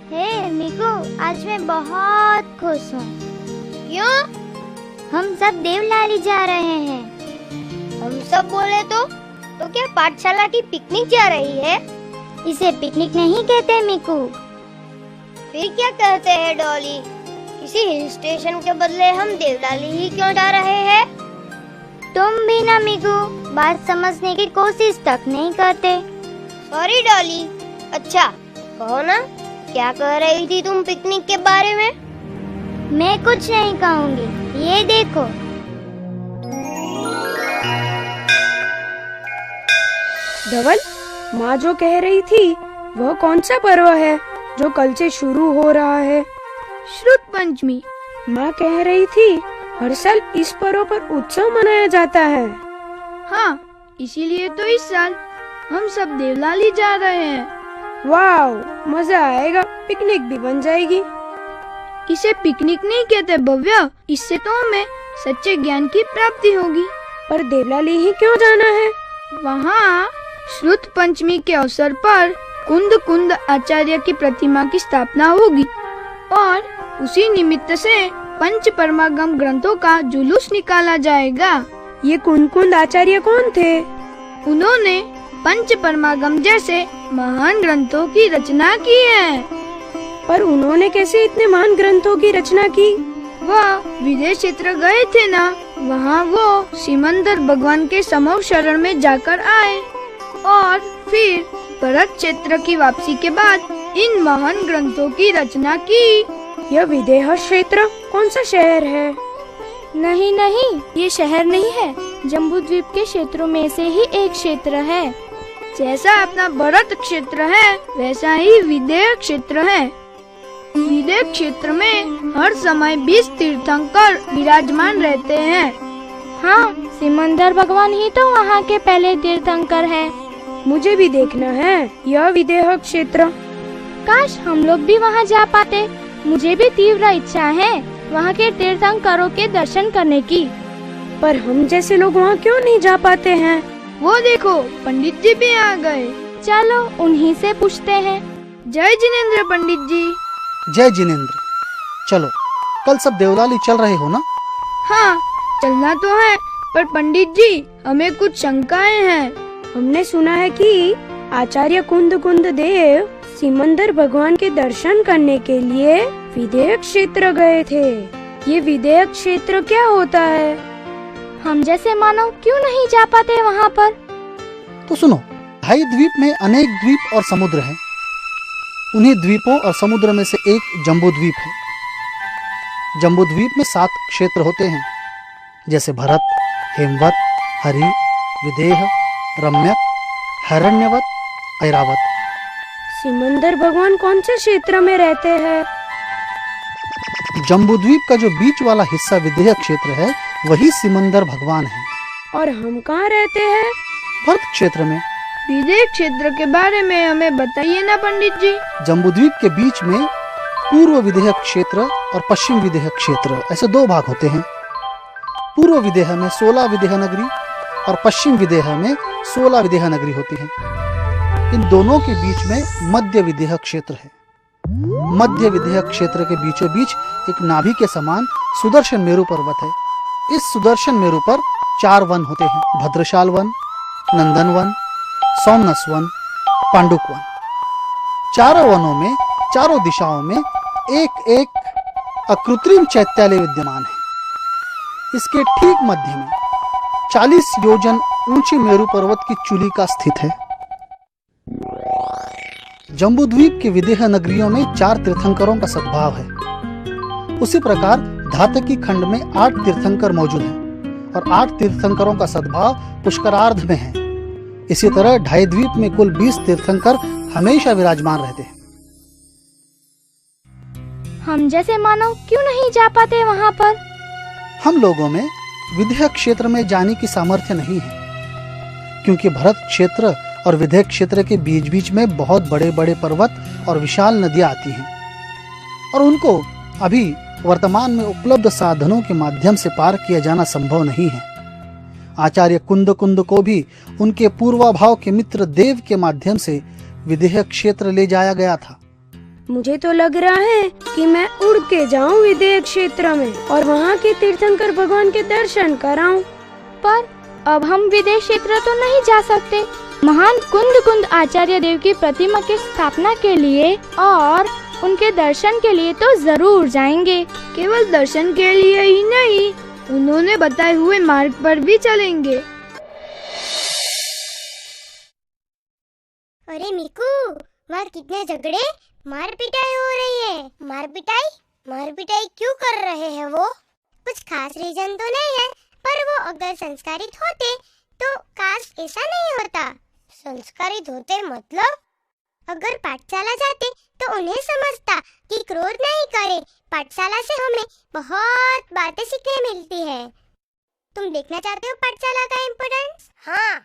हे मिकू, आज मैं बहुत खुश हूँ। क्यों? हम सब देवलाली जा रहे हैं। हम सब बोले तो क्या पाठशाला की पिकनिक जा रही है? इसे पिकनिक नहीं कहते मिकू। फिर क्या कहते हैं डॉली? किसी हिल स्टेशन के बदले हम देवलाली ही क्यों जा रहे हैं? तुम भी ना मिकू, बात समझने की कोशिश तक नहीं करते। सॉरी डॉली। अच्छा कहो ना, क्या कह रही थी तुम पिकनिक के बारे में? मैं कुछ नहीं कहूँगी, ये देखो। धवल, माँ जो कह रही थी वह कौन सा पर्व है जो कल से शुरू हो रहा है? श्रुत पंचमी। माँ कह रही थी हर साल इस पर्व पर उत्सव मनाया जाता है। हाँ, इसीलिए तो इस साल हम सब देवलाली जा रहे हैं। वाओ, मजा आएगा, पिकनिक भी बन जाएगी। इसे पिकनिक नहीं कहते भव्य, इससे तो हमें सच्चे ज्ञान की प्राप्ति होगी। पर देवलाली ही क्यों जाना है? वहाँ श्रुत पंचमी के अवसर पर कुंद आचार्य की प्रतिमा की स्थापना होगी और उसी निमित्त से पंच परमागम ग्रंथों का जुलूस निकाला जाएगा। ये कुंद आचार्य कौन थे? उन्होंने पंच परमागम जैसे महान ग्रंथों की रचना की है। पर उन्होंने कैसे इतने महान ग्रंथों की रचना की? वह विदेश क्षेत्र गए थे ना, वहाँ वो सिमंदर भगवान के समूह शरण में जाकर आए और फिर भरत क्षेत्र की वापसी के बाद इन महान ग्रंथों की रचना की। यह विदेह क्षेत्र कौन सा शहर है? नहीं, ये शहर नहीं है, जम्बूद्वीप के क्षेत्रों में से ही एक क्षेत्र है। जैसा अपना भरत क्षेत्र है वैसा ही विदेह क्षेत्र है। विदेह क्षेत्र में हर समय 20 तीर्थंकर विराजमान रहते हैं। हाँ, सिमंदर भगवान ही तो वहाँ के पहले तीर्थंकर हैं। मुझे भी देखना है यह विदेह क्षेत्र। काश हम लोग भी वहाँ जा पाते। मुझे भी तीव्र इच्छा है वहाँ के तीर्थंकरों के दर्शन करने की। पर हम जैसे लोग वहाँ क्यों नहीं जा पाते हैं? वो देखो, पंडित जी भी आ गए। चलो उन्हीं से पूछते हैं। जय जिनेंद्र पंडित जी। जय जिनेंद्र। चलो, कल सब देवलाली चल रहे हो ना? हाँ, चलना तो है, पर पंडित जी हमें कुछ शंकाएं हैं। हमने सुना है कि आचार्य कुंद देव सिमंदर भगवान के दर्शन करने के लिए विदेह क्षेत्र गए थे। ये विदेह क्षेत्र क्या होता है? हम जैसे मानव क्यों नहीं जा पाते वहाँ पर? तो सुनो, ढाई द्वीप में अनेक द्वीप और समुद्र हैं। उन्हीं द्वीपों और समुद्र में से एक जम्बूद्वीप है। जम्बूद्वीप में 7 क्षेत्र होते हैं, जैसे भरत, हेमवत, हरि, विदेह, रम्यक, हिरण्यवत, ऐरावत। सिमंदर भगवान कौन से क्षेत्र में रहते हैं? जम्बूद्वीप का जो बीच वाला हिस्सा विदेह क्षेत्र है वही सिमंदर भगवान है। और हम कहाँ रहते हैं? भरत क्षेत्र में। विदेह क्षेत्र के बारे में हमें बताइए ना पंडित जी। जम्बूद्वीप के बीच में पूर्व विदेह क्षेत्र और पश्चिम विदेह क्षेत्र, ऐसे 2 भाग होते हैं। पूर्व विदेह में 16 विदेह नगरी और पश्चिम विदेह में 16 विदेह नगरी होती है। इन दोनों के बीच में मध्य विदेह क्षेत्र है। मध्य विदेह क्षेत्र के बीचों बीच एक नाभि के समान सुदर्शन मेरु पर्वत है। इस सुदर्शन मेरु पर 4 वन होते हैं, भद्रशाल वन, नंदन वन, सोमनस वन, पांडुक वन। चारों वनों में चारों दिशाओं में एक एक अकृत्रिम चैत्यालय विद्यमान है। इसके ठीक मध्य में 40 योजन ऊंची मेरु पर्वत की चूलिका स्थित है। जम्बूद्वीप के विदेह नगरियों में 4 तीर्थंकरों का सद्भाव है। उसी प्रकार धातकी खंड में 8 तीर्थंकर मौजूद हैं और 8 तीर्थंकरों का सद्भाव पुष्करार्ध में है। इसी तरह ढाई द्वीप में कुल 20 तीर्थंकर हमेशा विराजमान रहते हैं। हम जैसे मानव क्यों नहीं जा पाते वहाँ पर? हम लोगों में विदेह क्षेत्र में जाने की सामर्थ्य नहीं है, क्योंकि भरत क्षेत्र और विदेह क्षेत्र के बीच बीच में बहुत बड़े बड़े पर्वत और विशाल नदियां आती हैं और उनको अभी वर्तमान में उपलब्ध साधनों के माध्यम से पार किया जाना संभव नहीं है। आचार्य कुंद को भी उनके पूर्वाभाव के मित्र देव के माध्यम से विदेह क्षेत्र ले जाया गया था। मुझे तो लग रहा है कि मैं उड़ के जाऊं विदेह क्षेत्र में और वहाँ के तीर्थंकर भगवान के दर्शन कराऊं। पर अब हम विदेश क्षेत्र तो नहीं जा सकते। महान कुंद आचार्य देव की प्रतिमा की स्थापना के लिए और उनके दर्शन के लिए तो जरूर जाएंगे। केवल दर्शन के लिए ही नहीं, उन्होंने बताए हुए मार्ग पर भी चलेंगे। अरे मिकू, वहाँ कितने झगड़े, मार पिटाई हो रही है। मार पिटाई क्यों कर रहे हैं वो? कुछ खास रीजन तो नहीं है, पर वो अगर संस्कारित होते तो काश ऐसा नहीं होता। संस्कारित होते मतलब? अगर पाठशाला जाते तो उन्हें समझता कि क्रोध नहीं करे। पाठशाला से हमें बहुत बातें सीखने मिलती है। तुम देखना चाहते हो पाठशाला का इम्पोर्टेंस? हाँ,